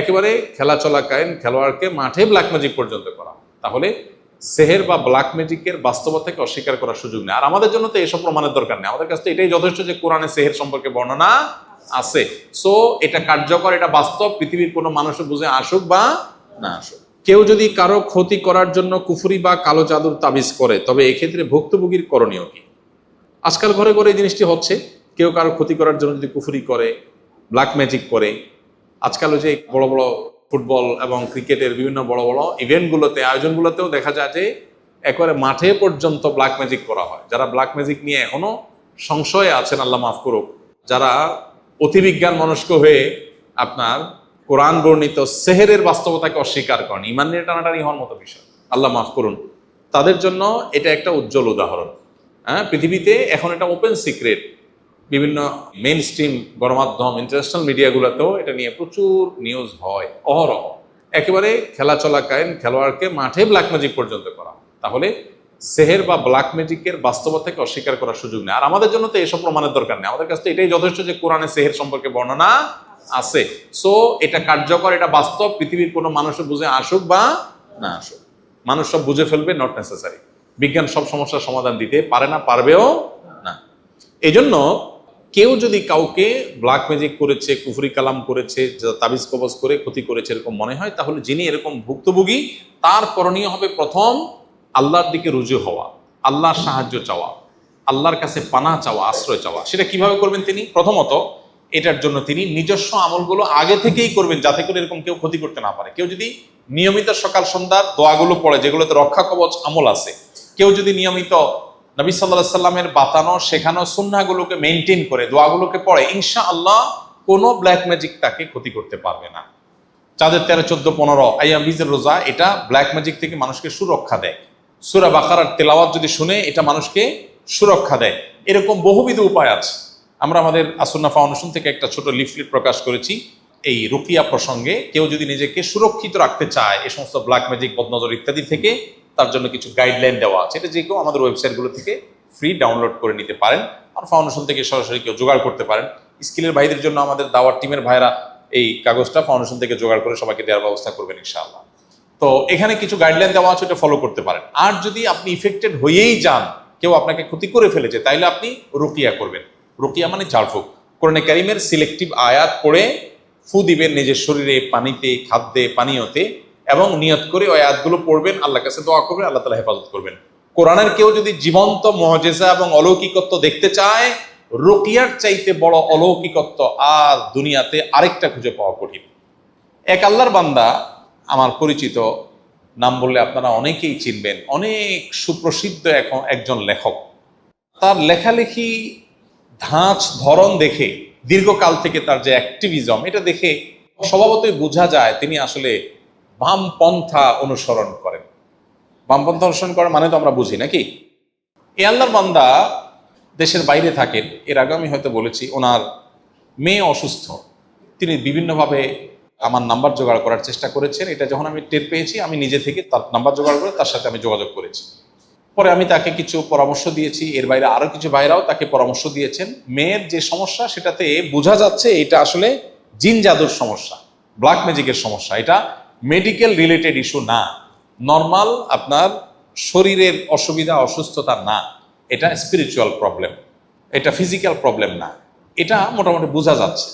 একেবারে খেলা চলাকালীন খেলোয়াড়কে মাঠে ব্ল্যাক ম্যাজিক পর্যন্ত করা, তাহলে সেহের বা ব্ল্যাক ম্যাজিকের বাস্তবতাকে অস্বীকার করার সুযোগ নেই। আর আমাদের জন্য তো এসব প্রমাণের দরকার নেই, আমাদের কাছে তো এটাই যথেষ্ট যে কোরআনে সেহের সম্পর্কে বর্ণনা আছে। সো এটা কার্যকর, এটা বাস্তব, পৃথিবীর কোনো মানুষও বুঝে আসুক বা না আসুক। কেউ যদি কারো ক্ষতি করার জন্য কুফরি বা কালো জাদুর তাবিজ করে, তবে এক্ষেত্রে ভুক্তভোগীর করণীয় কি? আজকাল ঘরে ঘরে এই জিনিসটি হচ্ছে, কেউ কারো ক্ষতি করার জন্য যদি কুফরি করে, ব্ল্যাক ম্যাজিক করে। আজকাল যে বড় বড় ফুটবল এবং ক্রিকেটের বিভিন্ন বড় বড় ইভেন্টগুলোতে, আয়োজনগুলোতেও দেখা যায় যে একেবারে মাঠে পর্যন্ত ব্ল্যাক ম্যাজিক করা হয়। যারা ব্ল্যাক ম্যাজিক নিয়ে এখনো সংশয়ে আছেন, আল্লাহ মাফ করুক, যারা অতিবিজ্ঞান মনস্ক হয়ে আপনার কোরআন বর্ণিত সেহেরের বাস্তবতাকে অস্বীকার করেন, ইমান নিয়ে টানাটানি হওয়ার মতো বিষয়, আল্লাহ মাফ করুন, তাদের জন্য এটা একটা উজ্জ্বল উদাহরণ। হ্যাঁ, পৃথিবীতে এখন এটা ওপেন সিক্রেট, বিভিন্ন মেইন স্ট্রিম গণমাধ্যম, ইন্টারন্যাশনাল মিডিয়াগুলোতেও এটা নিয়ে প্রচুর নিউজ হয় অহরহ। একেবারে খেলা চলাকালীন খেলোয়াড়কে মাঠে ব্ল্যাক ম্যাজিক পর্যন্ত করা, তাহলে সেহের বা ব্ল্যাক ম্যাজিকের বাস্তবতাকে অস্বীকার করার সুযোগ নেই। আর আমাদের জন্য তো এসব প্রমাণের দরকার নেই, আমাদের কাছে তো এটাই যথেষ্ট যে কোরআনে সেহের সম্পর্কে বর্ণনা আছে। সো এটা কার্যকর, এটা বাস্তব, পৃথিবীর কোনো মানুষও বুঝে আসুক বা না আসুক, মানুষ সব বুঝে ফেলবে, নট নেসেসারি। বিজ্ঞান সব সমস্যার সমাধান দিতে পারে না, পারবেও না। এই জন্য কেউ যদি কাউকে ব্ল্যাক ম্যাজিক করেছে, কুফরি কালাম করেছে, তাবিজ কবজ করে ক্ষতি করেছে এরকম মনে হয়, তাহলে যিনি এরকম ভুক্তভোগী, তার করণীয় হবে প্রথম আল্লাহর দিকে রুজু হওয়া, আল্লাহর সাহায্য চাওয়া, আল্লাহর কাছে পানা চাওয়া, আশ্রয় চাওয়া। সেটা কিভাবে করবেন তিনি? প্রথমত এটার জন্য তিনি নিজস্ব আমলগুলো আগে থেকেই করবেন, যাতে করে এরকম কেউ ক্ষতি করতে না পারে। কেউ যদি নিয়মিত সকাল সন্ধ্যার দোয়াগুলো পড়ে, যেগুলোতে রক্ষা কবচ আমল আছে, কেউ যদি নিয়মিত নবী সাল্লাল্লাহু আলাইহি সাল্লামের বাতানো শেখানো সুন্নাহগুলোকে মেনটেন করে দোয়াগুলোকে পড়ে, ইনশাআল্লাহ কোনো ব্ল্যাক ম্যাজিক তাকে ক্ষতি করতে পারবে না। চাঁদের 13, 14, 15 আইয়াম বীজের রোজা, এটা ব্ল্যাক ম্যাজিক থেকে মানুষকে সুরক্ষা দেয়। সূরা বাকারার তেলাওয়াত যদি শুনে, এটা মানুষকে সুরক্ষা দেয়। এরকম বহুবিধ উপায় আছে। আমরা আমাদের আসুন্নাহ ফাউন্ডেশন থেকে একটা ছোট লিফলেট প্রকাশ করেছি এই রুকিয়া প্রসঙ্গে। কেউ যদি নিজেকে সুরক্ষিত রাখতে চায় এই সমস্ত ব্ল্যাক ম্যাজিক, বদনজর ইত্যাদি থেকে, তার জন্য কিছু গাইডলাইন দেওয়া আছে। এটা যে কেউ আমাদের ওয়েবসাইটগুলো থেকে ফ্রি ডাউনলোড করে নিতে পারেন, আর ফাউন্ডেশন থেকে সরাসরি কেউ জোগাড় করতে পারেন। স্কিলের ভাইদের জন্য আমাদের দাওয়ার টিমের ভাইরা এই কাগজটা ফাউন্ডেশন থেকে জোগাড় করে সবাইকে দেওয়ার ব্যবস্থা করবেন ইনশাআল্লাহ। তো এখানে কিছু গাইডলাইন দেওয়া আছে, এটা ফলো করতে পারেন। আর যদি আপনি ইফেক্টেড হয়েই যান, কেউ আপনাকে ক্ষতি করে ফেলেছে, তাইলে আপনি রুকিয়া করবেন। রুকিয়া মানে ঝাড়ফুঁক। কোরআনে কারিমের সিলেক্টিভ আয়াত পড়ে ফু দিবেন নিজের শরীরে, পানিতে, খাদ্যে, পানীয়তে, এবং নিয়ত করে ওই আয়াতগুলো পড়বেন, আল্লাহর কাছে দোয়া করবেন, আল্লাহ তাআলা হেফাজত করবেন। কোরআনের কেউ যদি জীবন্ত মুআজিজা এবং অলৌকিকত্ব দেখতে চায়, রুকিয়ার চাইতে বড় অলৌকিকত্ব আর দুনিয়াতে আরেকটা খুঁজে পাওয়া কঠিন। এক আল্লাহর বান্দা, আমার পরিচিত, নাম বললে আপনারা অনেকেই চিনবেন, অনেক সুপ্রসিদ্ধ এখন একজন লেখক। তার লেখালেখি ধাঁচ ধরন দেখে, দীর্ঘকাল থেকে তার যে অ্যাক্টিভিজম, এটা দেখে স্বভাবতই বোঝা যায় তিনি আসলে বামপন্থা অনুসরণ করেন। বামপন্থা অনুসরণ করার মানে তো আমরা বুঝি নাকি? এই আল্লাহর বান্দা দেশের বাইরে থাকেন। এর আগে আমি হয়তো বলেছি, ওনার মেয়ে অসুস্থ। তিনি বিভিন্নভাবে আমার নাম্বার জোগাড় করার চেষ্টা করেছেন। এটা যখন আমি টের পেয়েছি, আমি নিজে থেকে তার নাম্বার জোগাড় করে তার সাথে আমি যোগাযোগ করেছি। পরে আমি তাকে কিছু পরামর্শ দিয়েছি, এর বাইরে আরো কিছু ভাইরাও তাকে পরামর্শ দিয়েছেন। মেয়ের যে সমস্যা, সেটাতে বোঝা যাচ্ছে এটা আসলে জিন জাদুর সমস্যা, ব্ল্যাক ম্যাজিকের সমস্যা। এটা মেডিকেল রিলেটেড ইস্যু না, নর্মাল আপনার শরীরের অসুবিধা, অসুস্থতা না, এটা স্পিরিচুয়াল প্রবলেম, এটা ফিজিক্যাল প্রবলেম না। এটা মোটামুটি বোঝা যাচ্ছে।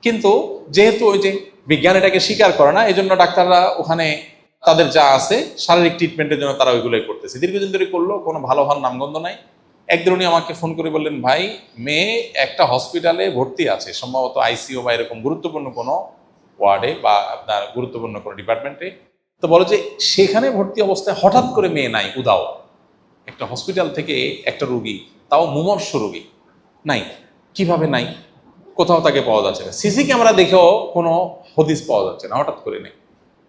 কিন্তু যেহেতু ওই যে বিজ্ঞান এটাকে স্বীকার করে না, এই জন্য ডাক্তাররা ওখানে তাদের যা আছে শারীরিক ট্রিটমেন্টের জন্য তারা ওইগুলোই করতেছে। দীর্ঘদিন ধরে করলো, কোনো ভালো হওয়ার নামগন্ধ নাই। একদিন উনি আমাকে ফোন করে বললেন, ভাই, মেয়ে একটা হসপিটালে ভর্তি আছে, সম্ভবত আইসিইউ বা এরকম গুরুত্বপূর্ণ কোনো ওয়ার্ডে বা আপনার গুরুত্বপূর্ণ কোনো ডিপার্টমেন্টে। তো বলো যে সেখানে ভর্তি অবস্থায় হঠাৎ করে মেয়ে নাই, উদাও। একটা হসপিটাল থেকে একটা রুগী, তাও মুমূর্ষ রুগী, নাই। কিভাবে নাই? কোথাও তাকে পাওয়া যাচ্ছে না, সিসি ক্যামেরা দেখেও কোনো হদিস পাওয়া যাচ্ছে না, হঠাৎ করে নেই।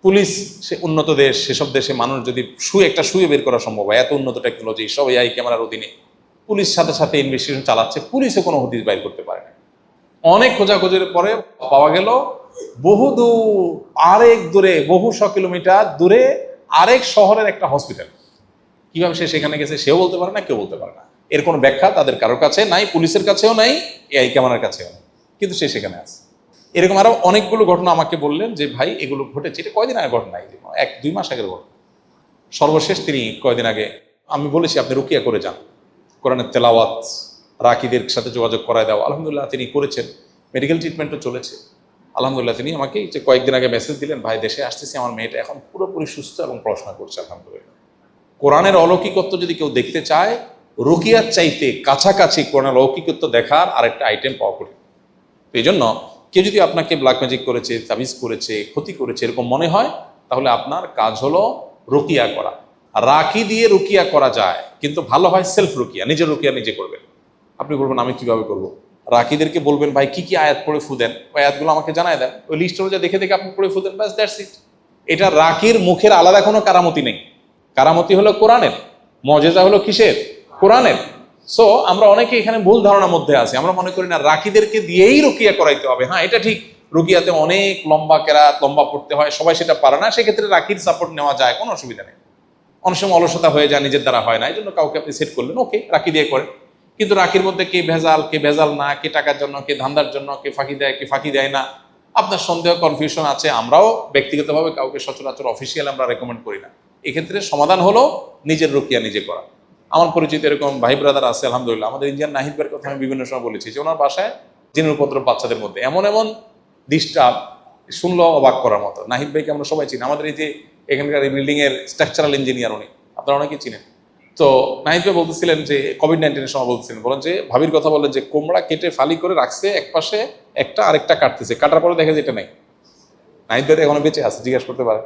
পুলিশ, সে উন্নত দেশ, সেসব দেশে মানুষ যদি একটা শুয়ে বের করা সম্ভব হয়, এত উন্নত টেকনোলজি, সব এআই ক্যামেরার অধীনে, পুলিশ সাথে সাথে ইনভেস্টিগেশন চালাচ্ছে, পুলিশও কোনো হদিস বাইর করতে পারে না। অনেক খোঁজাখোঁজির পরে পাওয়া গেল বহু দূর, আরেক দূরে, বহু 100 কিলোমিটার দূরে আরেক শহরের একটা হসপিটাল। কিভাবে সে সেখানে গেছে সেও বলতে পারে না, কেউ বলতে পারে না। এর কোনো ব্যাখ্যা তাদের কারোর কাছেও নাই, পুলিশের কাছেও নাই, এআই ক্যামেরার কাছেও নাই, কিন্তু সে সেখানে আছে। এরকম আরো অনেকগুলো ঘটনা আমাকে বললেন যে ভাই এগুলো ঘটেছে। এটা কয়দিন আগে ঘটনা, 1-2 মাস আগের ঘটনা। সর্বশেষ তিনি কয়দিন আগে আমি বলেছি আপনি রুকিয়া করে যান, কোরআনের তেলাওয়াত, রাকিদের সাথে যোগাযোগ করায় দেওয়া, আলহামদুলিল্লাহ তিনি করেছেন। মেডিকেল ট্রিটমেন্টও চলেছে আলহামদুলিল্লাহ। তিনি আমাকে যে কয়েকদিন আগে মেসেজ দিলেন, ভাই দেশে আসতেছি, আমার মেয়েটা এখন পুরোপুরি সুস্থ এবং পড়াশোনা করছে আলহামদুলিল্লাহ। কোরআনের অলৌকিকত্ব যদি কেউ দেখতে চায়, রুকিয়ার চাইতে কাছাকাছি কোরআনের অলৌকিকত্ব দেখার আরেকটা আইটেম পাওয়া কঠিন। তো এই জন্য কেউ যদি আপনাকে ব্ল্যাক ম্যাজিক করেছে, তাবিজ করেছে, ক্ষতি করেছে এরকম মনে হয়, তাহলে আপনার কাজ হলো রুকিয়া করা। রাকি দিয়ে রুকিয়া করা যায়, কিন্তু ভালো হয় সেলফ রুকিয়া, নিজের রুকিয়া নিজে করবেন। আপনি বলবেন আমি কিভাবে করবো? রাকিদেরকে বলবেন ভাই কি কি আয়াত পড়ে ফু দেন, ওই আয়াতগুলো আমাকে জানায় দেন, ওই লিস্ট অনুযায়ী দেখে দেখে আপনি পড়ে ফু দেন, ব্যাস দ্যাটস ইট। এটা রাকির মুখের আলাদা কোনো কারামতি নেই। কারামতি হলো কোরআনের, মজেজা হলো কিসের? কোরআনের। সো আমরা অনেকে এখানে ভুল ধারণার মধ্যে আছি, আমরা মনে করি না রাকিদেরকে দিয়েই রুকিয়া করাইতে হবে। হ্যাঁ এটা ঠিক, রুকিয়াতে অনেক লম্বা কেরাত, লম্বা পড়তে হয়, সবাই সেটা পারে না, সেক্ষেত্রে রাকির সাপোর্ট নেওয়া যায়, কোনো অসুবিধা নেই। অনেক সময় অলসতা হয়ে যায়, নিজের দ্বারা হয় না, এই জন্য কাউকে আপনি সেট করলেন, ওকে রাকি দিয়ে করেন। কিন্তু রাকির মধ্যে কে ভেজাল, কে ভেজাল না, কে টাকার জন্য, কে ধান্দার জন্য, কে ফাঁকি দেয়, কে ফাঁকি দেয় না, আপনার সন্দেহ কনফিউশন আছে। আমরাও ব্যক্তিগতভাবে কাউকে সচরাচর অফিসিয়াল আমরা রেকমেন্ড করি না। এক্ষেত্রে সমাধান হলো নিজের রুকিয়া নিজে করা। আমার পরিচিত এরকম ভাই ব্রাদার আছে আলহামদুলিল্লাহ। আমাদের ইন্ডিয়ান নাহিদ ভাইয়ের কথা আমি বিভিন্ন সময় বলেছি যে ওনার বাসায় জিনের উপদ্রব বাচ্চাদের মধ্যে এমন এমন ডিস্টার্ব, শুনলো অবাক করার মতো। নাহিদ ভাইকে আমরা সবাই চিনি, আমাদের এই যে এখানকার এই বিল্ডিং এর স্ট্রাকচারাল ইঞ্জিনিয়ার উনি, আপনারা অনেকেই চিনেন। তো নাহিদ ভাই বলতেছিলেন যে কোভিড-19 সময় বলতেছিলেন, বলেন যে ভাবির কথা বলেন যে কোমড়া কেটে ফালি করে রাখছে, এক পাশে একটা আরেকটা কাটতেছে, কাটার পরে দেখে যে এটা নাই। নাহিদ ভাই এখনো বেঁচে আছে, জিজ্ঞাসা করতে পারে।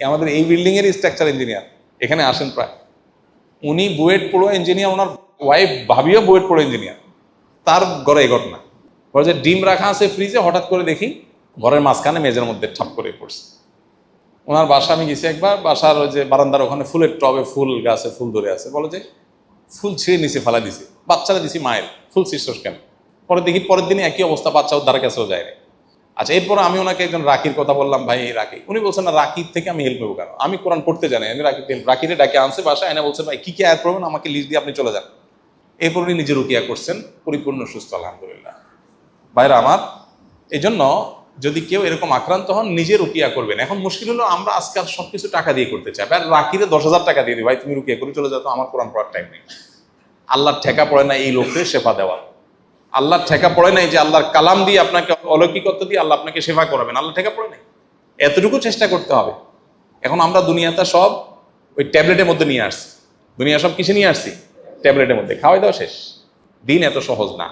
আমাদের এই বিল্ডিং এর স্ট্রাকচার ইঞ্জিনিয়ার এখানে আসেন প্রায়, উনি বুয়েট পড়ুয়া ইঞ্জিনিয়ার, ওনার ওয়াইফ ভাবিও বুয়েট পড়ুয়া ইঞ্জিনিয়ার। তার ঘরে এই ঘটনা, বলে যে ডিম রাখা আছে ফ্রিজে, হঠাৎ করে দেখি ঘরের মাঝখানে মেজের মধ্যে ঠাপ করে পড়ছে। ওনার বাসা আমি গেছি একবার, বাসার ওই যে বারান্দার ওখানে ফুলের টবে ফুল গাছে ফুল ধরে আছে, বলে যে ফুল ছিঁড়ে নিচে ফেলা দিছে, বাচ্চারা দিছি মায়ের, ফুল ছিঁড়ছস কেন? পরে দেখি পরের দিনে একই অবস্থা, বাচ্চা ওর দ্বারা কাছেও যায় না। আচ্ছা, এরপরে আমি ওনাকে একজন রাকির কথা বললাম, ভাই এই রাকি, উনি বলছেন না রাকির থেকে আমি হেল্প নেবো কেন, আমি কোরআন পড়তে জানি, আমি রাকিরে ডাকে আনছে বাসা এনে, বলছেন ভাই কি কি আয়াত পড়বেন আমাকে লিস্ট দিয়ে আপনি চলে যান। এরপর উনি নিজে রুকিয়া করছেন, পরিপূর্ণ সুস্থ আলহামদুলিল্লাহ। ভাইরা আমার, এই জন্য যদি কেউ এরকম আক্রান্ত হন নিজে রুকিয়া করবেন। এখন মুশকিল হলো আমরা আজকাল সবকিছু টাকা দিয়ে করতে চাই, আর রাকিরে 10,000 টাকা দিয়ে দিই, ভাই তুমি রুকিয়া করে চলে যাও, তো আমার কোরআন পড়ার টাইম নেই। আল্লাহর ঠেকা পড়ে না এই লোককে সেবা দেওয়া, আল্লাহর ঠেকা পড়ে নাই যে আল্লাহর কালাম দিয়ে আপনাকে অলৌকিকত্ব দিয়ে আল্লাহ আপনাকে সেবা করাবেন, আল্লাহ ঠেকা পড়ে নাই। এতটুকু চেষ্টা করতে হবে। এখন আমরা দুনিয়াটা সব ওই ট্যাবলেটের মধ্যে নিয়ে আসছি, দুনিয়া সব কিসে নিয়ে আসছি? ট্যাবলেটের মধ্যে, খাওয়াই দাও শেষ। দিন এত সহজ না,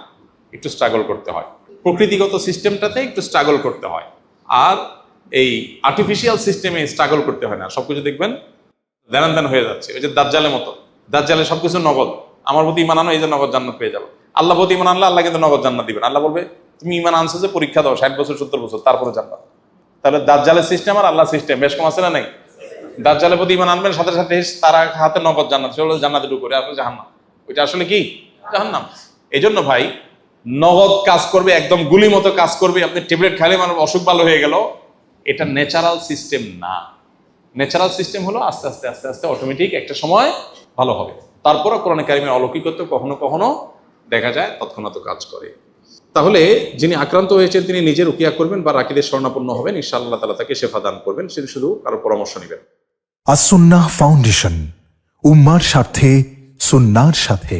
একটু স্ট্রাগল করতে হয়। প্রকৃতিগত সিস্টেমটাতে একটু স্ট্রাগল করতে হয়, আর এই আর্টিফিশিয়াল সিস্টেমে স্ট্রাগল করতে হয় না। সবকিছু দেখবেন দেনান দেন হয়ে যাচ্ছে, ওই যে দাজ্জালের মতো। দাজ্জালে সবকিছু নগদ, আমার প্রতি ইমান আনো, এই যে নগদ জান্নাত পেয়ে যাবো। আল্লাহ প্রতি ইমান আনলে আল্লাহ কিন্তু নগদ জান্নাত দিবেন। আল্লাহ বলবে তুমি ইমান আনছো যে, পরীক্ষা দাও 60 বছর 70 বছর, তারপরে জান্নাত। তাহলে দাজ্জালের সিস্টেম আর আল্লাহ সিস্টেম বেশ কম আছে না? নাই। দাজ্জালের প্রতি ইমান আনবেন, সাথে সাথে তার হাতে নগদ জান্নাত, সেগুলো জান্নাতে ঢুকবে, আসলে জাহান্নাম। ওইটা আসলে কি? জাহান্নাম। এই জন্য ভাই নগদ কাজ করবে, একদম গুলি মতো কাজ করবে, আপনি ট্যাবলেট খাইলে মানুষ অসুখ ভালো হয়ে গেল, এটা ন্যাচারাল সিস্টেম না। ন্যাচারাল সিস্টেম হলো আস্তে আস্তে আস্তে আস্তে অটোমেটিক একটা সময় ভালো হবে। তারপরও কোরআনে কারিমের অলৌকিকত্ব কখনো কখনো দেখা যায় তৎক্ষণাৎ কাজ করে। তাহলে যিনি আক্রান্ত হয়েছেন তিনি নিজে রুকিয়া করবেন বা রাকিদের শরণাপন্ন হবেন, ইনশাআল্লাহ তাআলা তাকে শেফা দান করবেন, সেটা শুধু কারো পরামর্শ নেবেন। আস-সুন্নাহ ফাউন্ডেশন, উম্মার স্বার্থে সুন্নাহর সাথে।